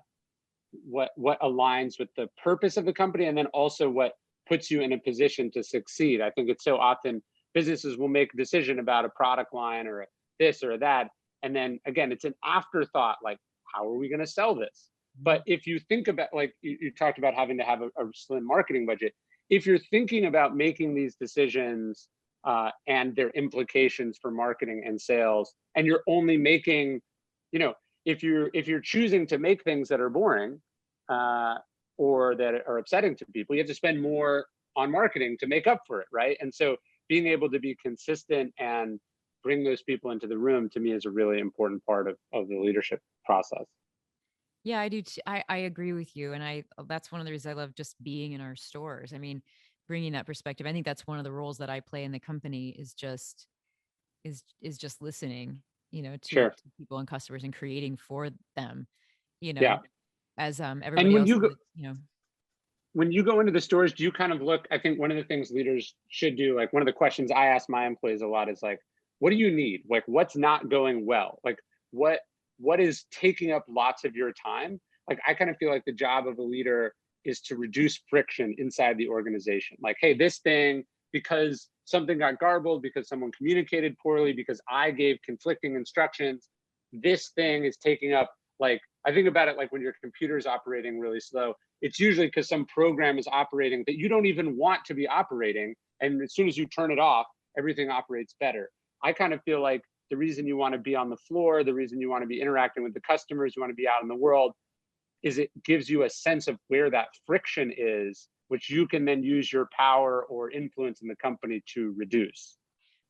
what aligns with the purpose of the company, and then also what puts you in a position to succeed. I think it's so often businesses will make a decision about a product line or this or that, and then again it's an afterthought, like how are we going to sell this? But if you think about, like you talked about having to have a slim marketing budget, if you're thinking about making these decisions and their implications for marketing and sales, and you're only making, you know, if you're choosing to make things that are boring uh, or that are upsetting to people, you have to spend more on marketing to make up for it, right? And so being able to be consistent and bring those people into the room, to me, is a really important part of the leadership process. Yeah, I do. I agree with you, and that's one of the reasons I love just being in our stores. I mean, bringing that perspective. I think that's one of the roles that I play in the company is just listening, Sure. to people and customers and creating for them, you Yeah. know, as And everybody else is. when you go into the stores, do you kind of look, I think one of the things leaders should do, like one of the questions I ask my employees a lot is like, what do you need? Like what's not going well? Like what what is taking up lots of your time? Like I kind of feel like the job of a leader is to reduce friction inside the organization. Like, hey, this thing, because something got garbled, because someone communicated poorly, because I gave conflicting instructions, this thing is taking up, like, I think about it like when your computer's operating really slow, it's usually because some program is operating that you don't even want to be operating. And as soon as you turn it off, everything operates better. I kind of feel like the reason you want to be on the floor, the reason you want to be interacting with the customers, you want to be out in the world, is it gives you a sense of where that friction is, which you can then use your power or influence in the company to reduce.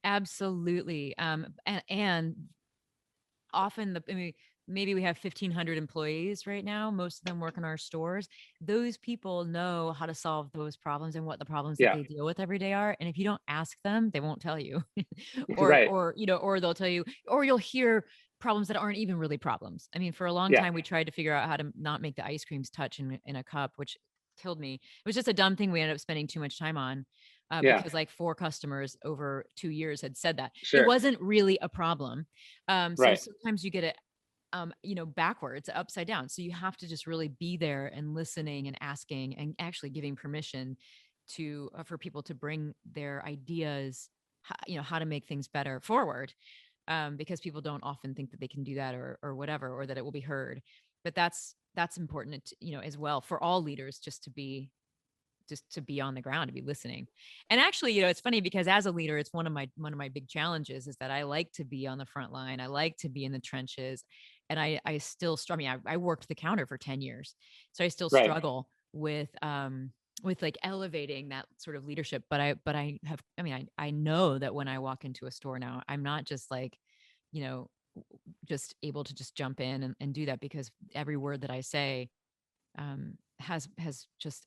Absolutely. And often I mean, maybe we have 1,500 employees right now. Most of them work in our stores. Those people know how to solve those problems and what the problems that Yeah. they deal with every day are. And if you don't ask them, they won't tell you. Right. Or, or they'll tell you, or you'll hear problems that aren't even really problems. I mean, for a long Yeah. time, we tried to figure out how to not make the ice creams touch in a cup, which killed me. It was just a dumb thing we ended up spending too much time on. Yeah. Because like 4 customers over 2 years had said that it Sure. wasn't really a problem. So Right. sometimes you get it backwards, upside down. So you have to just really be there and listening and asking and actually giving permission to for people to bring their ideas, how to make things better forward. Because people don't often think that they can do that or whatever, or that it will be heard. But that's important, as well for all leaders, just to be on the ground, to be listening. And actually, it's funny because as a leader, it's one of my big challenges is that I like to be on the front line. I like to be in the trenches. And I still struggle. I mean, I worked the counter for 10 years. So I still Right. struggle with like elevating that sort of leadership. But I know that when I walk into a store now, I'm not just like, you know, just able to just jump in and do that, because every word that I say has just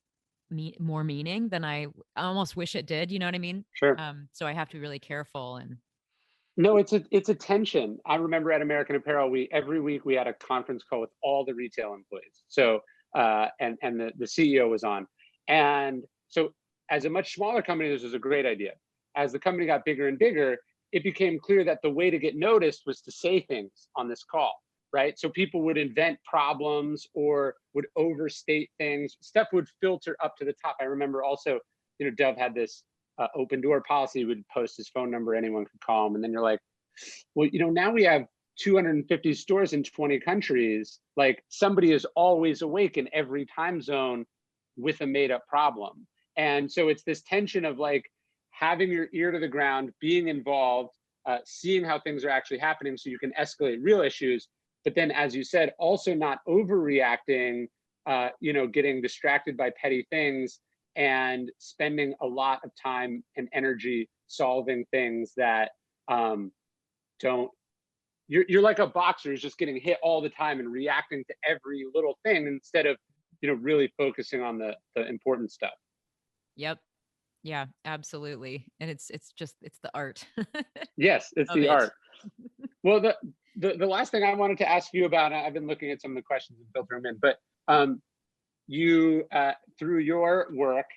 more meaning than I almost wish it did. You know what I mean? Sure. So I have to be really careful and No, it's a tension. I remember at American Apparel, we every week we had a conference call with all the retail employees. So and the CEO was on. And so as a much smaller company, this was a great idea. As the company got bigger and bigger, it became clear that the way to get noticed was to say things on this call, right? So people would invent problems or would overstate things. Stuff would filter up to the top. I remember also, Dove had this open door policy. Would post his phone number, anyone could call him. And then you're like, well, now we have 250 stores in 20 countries. Like somebody is always awake in every time zone with a made up problem. And so it's this tension of like having your ear to the ground, being involved, seeing how things are actually happening so you can escalate real issues. But then, as you said, also not overreacting, getting distracted by petty things and spending a lot of time and energy solving things that don't you're like a boxer who's just getting hit all the time and reacting to every little thing instead of really focusing on the important stuff. yep. Yeah, absolutely. And it's the art Yes, it's of the it. art. Well, the last thing I wanted to ask you about, I've been looking at some of the questions and filter them in, but you through your work,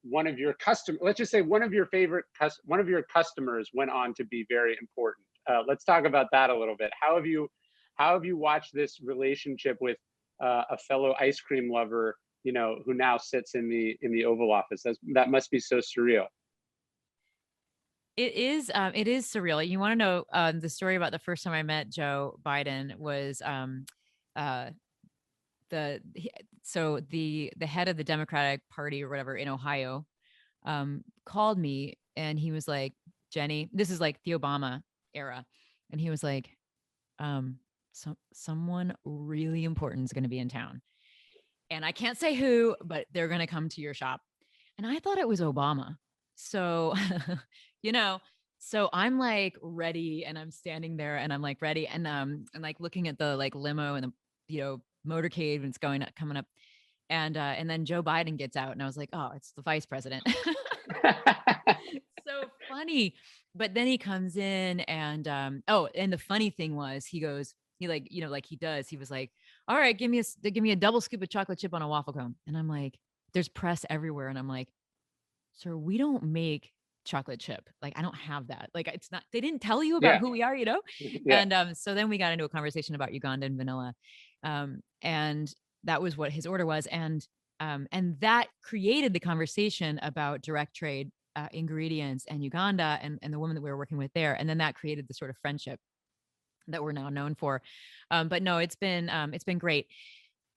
one of your let's just say one of your customers went on to be very important. Let's talk about that a little bit. How have you watched this relationship with a fellow ice cream lover, who now sits in the Oval Office? That must be so surreal. It is surreal. You want to know the story about the first time I met Joe Biden was uh the he- so the head of the Democratic Party or whatever in Ohio called me, and he was like, Jenny, this is like the Obama era, and he was like, someone really important is going to be in town, and I can't say who, but they're going to come to your shop. And I thought it was Obama. So, you know, so I'm like ready, and I'm standing there and I'm like ready and like looking at the like limo and the motorcade when it's coming up. And then Joe Biden gets out and I was like, "Oh, it's the vice president." So funny. But then he comes in and the funny thing was he like, like he does, he was like, all right, give me a double scoop of chocolate chip on a waffle cone. And I'm like, there's press everywhere. And I'm like, sir, we don't make chocolate chip. Like, I don't have that. Like, it's not, they didn't tell you about Yeah. who we are. Yeah. And so then we got into a conversation about Uganda and vanilla. And that was what his order was. And that created the conversation about direct trade ingredients and Uganda and the woman that we were working with there. And then that created the sort of friendship that we're now known for. But no, it's been great.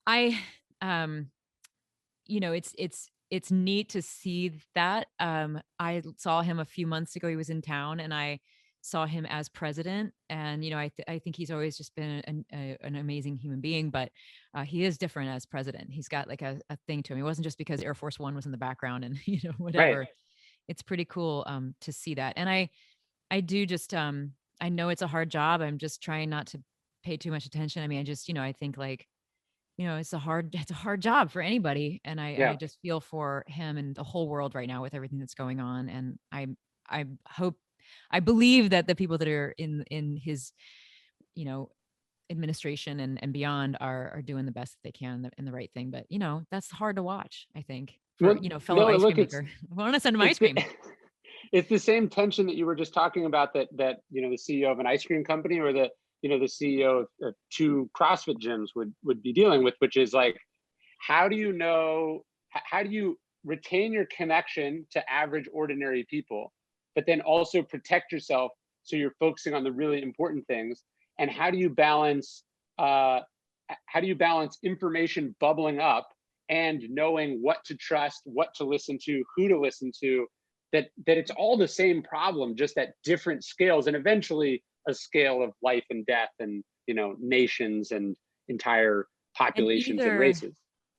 I, um, it's neat to see that. I saw him a few months ago. He was in town, and I saw him as president. And I think he's always just been an amazing human being, but he is different as president. He's got like a thing to him. It wasn't just because Air Force One was in the background and Right. whatever. It's pretty cool to see that. And I do just I know it's a hard job. I'm just trying not to pay too much attention. I mean, I just, I think like, it's a hard job for anybody. And I Yeah. just feel for him and the whole world right now with everything that's going on. And I hope, I believe that the people that are in his, you know, administration and beyond are doing the best that they can and the right thing. But, that's hard to watch, I think, for, Well, fellow no, ice look, cream maker. I want to send him ice it's the, cream. it's the same tension that you were just talking about, that the CEO of an ice cream company, or the CEO of two CrossFit gyms would be dealing with, which is like, how do you know, how do you retain your connection to average ordinary people, but then also protect yourself so you're focusing on the really important things? And uh how do you balance information bubbling up and knowing what to trust, what to listen to, who to listen to, that it's all the same problem, just at different scales, and eventually a scale of life and death, and nations and entire And populations and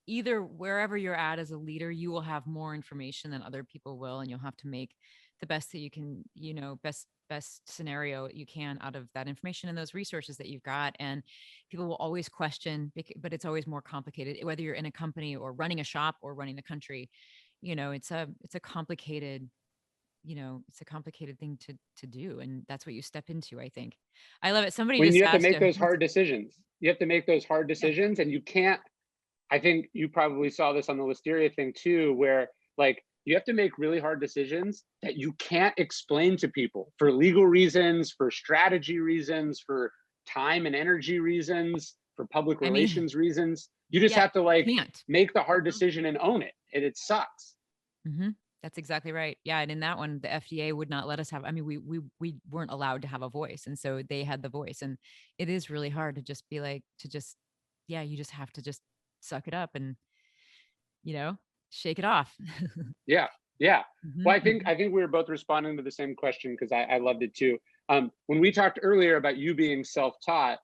either wherever you're at as a leader, you will have more information than other people will, and you'll have to make the best that you can, best scenario you can out of that information and those resources that you've got. And people will always question, but it's always more complicated, whether you're in a company or running a shop or running the country. It's a complicated, it's a complicated thing to do, and that's what you step into, I think. I love it. Somebody when just you have to asked, make those hard decisions. You have to make those hard yeah. decisions, and you can't. I think you probably saw this on the Listeria thing too, where like you have to make really hard decisions that you can't explain to people for legal reasons, for strategy reasons, for time and energy reasons, for public I mean, relations reasons. You just yeah, have to like you can't. make the hard decision and own it. And it sucks. Mm-hmm. That's exactly right. Yeah, and in that one, the FDA would not let us have. I mean, we weren't allowed to have a voice, and so they had the voice. And it is really hard to just be like, yeah, you just have to just suck it up and shake it off. Yeah. Yeah. Well, Mm-hmm, I think mm-hmm. I think we were both responding to the same question, because I loved it too. When we talked earlier about you being self-taught,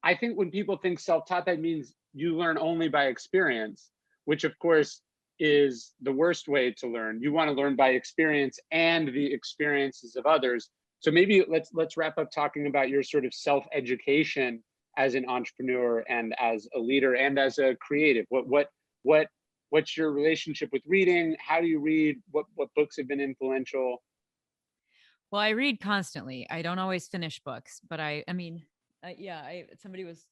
I think when people think self-taught, that means you learn only by experience, which of course is the worst way to learn. You want to learn by experience and the experiences of others. So maybe let's wrap up talking about your sort of self-education as an entrepreneur and as a leader and as a creative. What what's your relationship with reading? How do you read? What books have been influential? Well, I read constantly. I don't always finish books, but yeah. Somebody was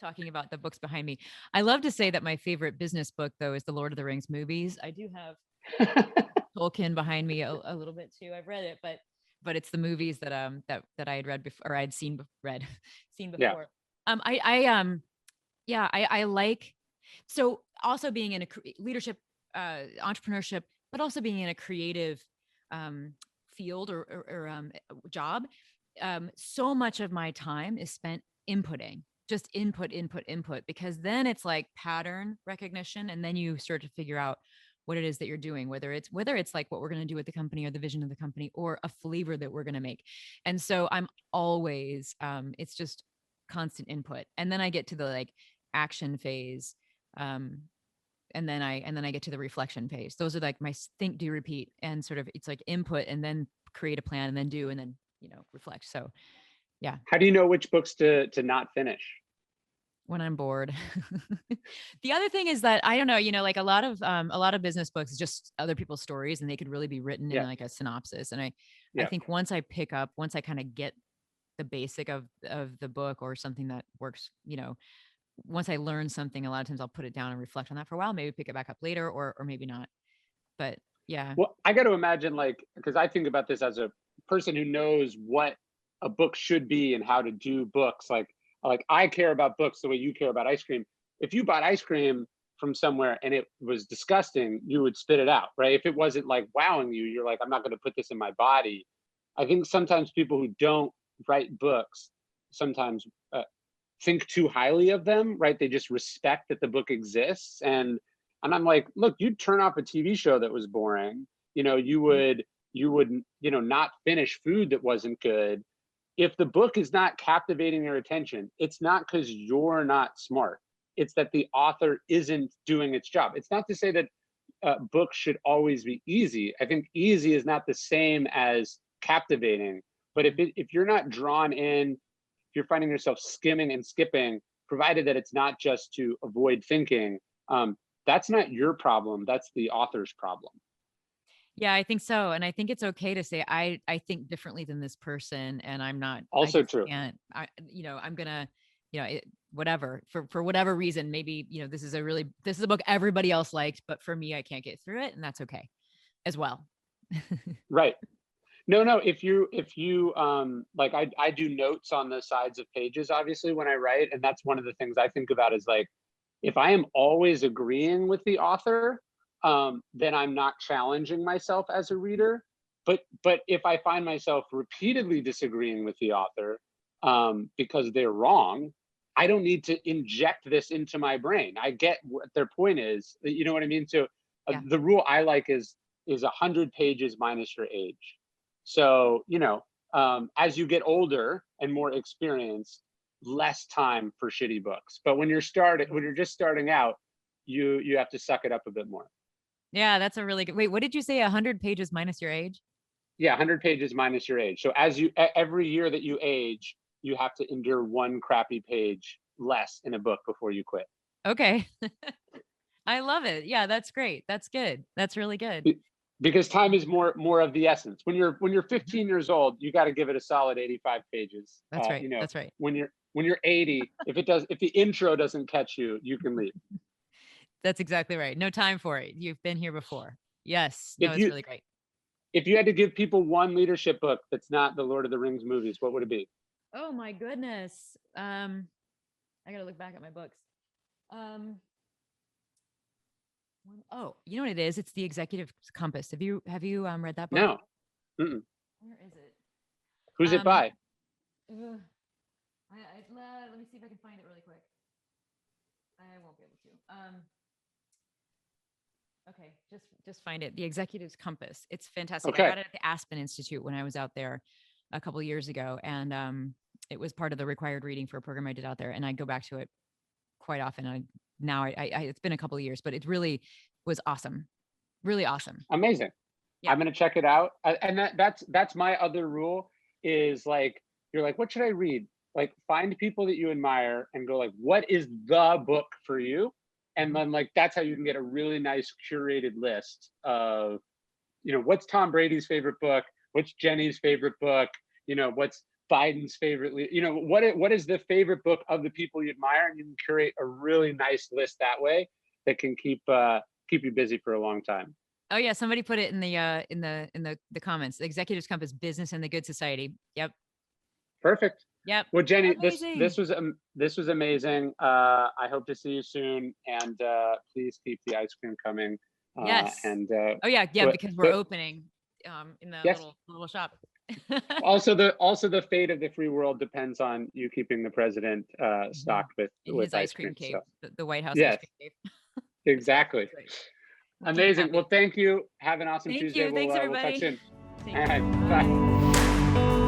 talking about the books behind me. I love to say that my favorite business book, though, is the Lord of the Rings movies. I do have Tolkien behind me a little bit too. I've read it, but it's the movies that I had read before, or I had seen Yeah. before. Yeah, I like, so also being in a leadership, entrepreneurship, but also being in a creative um field or job. So much of my time is spent inputting, just input, because then it's like pattern recognition, and then you start to figure out what it is that you're doing, whether it's like what we're going to do with the company or the vision of the company or a flavor that we're going to make. And so I'm always, it's just constant input, and then I get to the like action phase, um and then I get to the reflection phase. Those are like my think, do, repeat, and sort of, it's like input and then create a plan and then do, and then reflect. So yeah, How do you know which books to not finish? when I'm bored. The other thing is that I don't know, like a lot of business books is just other people's stories, and they could really be written in Yeah. like a synopsis. And I Yeah. think once I kind of get the basic of the book or something that works, once I learn something, a lot of times I'll put it down and reflect on that for a while, maybe pick it back up later, or maybe not. But yeah. Well, I got to imagine, like, because I think about this as a person who knows what a book should be and how to do books. Like I care about books the way you care about ice cream. If you bought ice cream from somewhere and it was disgusting, you would spit it out, right? If it wasn't like wowing you, you're like, I'm not going to put this in my body. I think sometimes people who don't write books sometimes think too highly of them, right? They just respect that the book exists. And I'm like, look, you'd turn off a TV show that was boring. You would not finish food that wasn't good. If the book is not captivating your attention, it's not because you're not smart. It's that the author isn't doing its job. It's not to say that books should always be easy. I think easy is not the same as captivating. But if you're not drawn in, you're finding yourself skimming and skipping, provided that it's not just to avoid thinking, that's not your problem. That's the author's problem. Yeah, I think so. And I think it's okay to say, I think differently than this person, and I'm not, I Also just true. can't, I'm gonna, whatever, for whatever reason, maybe, this is a book everybody else liked, but for me, I can't get through it. And that's okay as well. Right. No, if you like, I do notes on the sides of pages, obviously, when I write. And that's one of the things I think about is like, if I am always agreeing with the author, then I'm not challenging myself as a reader. But if I find myself repeatedly disagreeing with the author because they're wrong, I don't need to inject this into my brain. I get what their point is. You know what I mean? So Yeah. the rule I like is 100 pages minus your age. So, as you get older and more experienced, less time for shitty books. But when you're just starting out, you have to suck it up a bit more. Yeah, that's a really good, wait, what did you say? 100 pages minus your age? Yeah, 100 pages minus your age. So every year that you age, you have to endure one crappy page less in a book before you quit. Okay. I love it. Yeah, that's great. That's good. That's really good. Because time is more of the essence. When you're 15 years old, you got to give it a solid 85 pages. That's right. That's right. When you're 80, if the intro doesn't catch you, you can leave. That's exactly right. No time for it. You've been here before. Yes. No, it's really great. If you had to give people one leadership book that's not the Lord of the Rings movies, what would it be? Oh my goodness. I got to look back at my books. Oh, you know what it is? It's The Executive Compass. Have you read that book? No. Mm-mm. Where is it? Who's it by? Let me see if I can find it really quick. I won't be able to. Okay, just find it. The Executive's Compass. It's fantastic. Okay. I got it at the Aspen Institute when I was out there a couple of years ago, and it was part of the required reading for a program I did out there, and I go back to it quite often. Now it's been a couple of years, but it really was awesome. Really awesome. Amazing. Yeah. I'm going to check it out. And that's my other rule is like, you're like, what should I read? Like, find people that you admire and go like, what is the book for you? And then like, that's how you can get a really nice curated list of, what's Tom Brady's favorite book? What's Jeni's favorite book? What's Biden's favorite, what is the favorite book of the people you admire, and you can curate a really nice list that way that can keep you busy for a long time. Oh yeah, somebody put it in the comments. The Executive's Compass: Business and the Good Society. Yep. Perfect. Yep. Well, Jeni, this was amazing. I hope to see you soon, and please keep the ice cream coming. Yes. And because we're opening in the little shop. Also, the fate of the free world depends on you keeping the president stocked with his ice cream cave, so. the White House ice cream cave. Exactly. Amazing. Well, thank you. Have an awesome Tuesday. Thanks, everybody. We'll touch in. All right. Bye.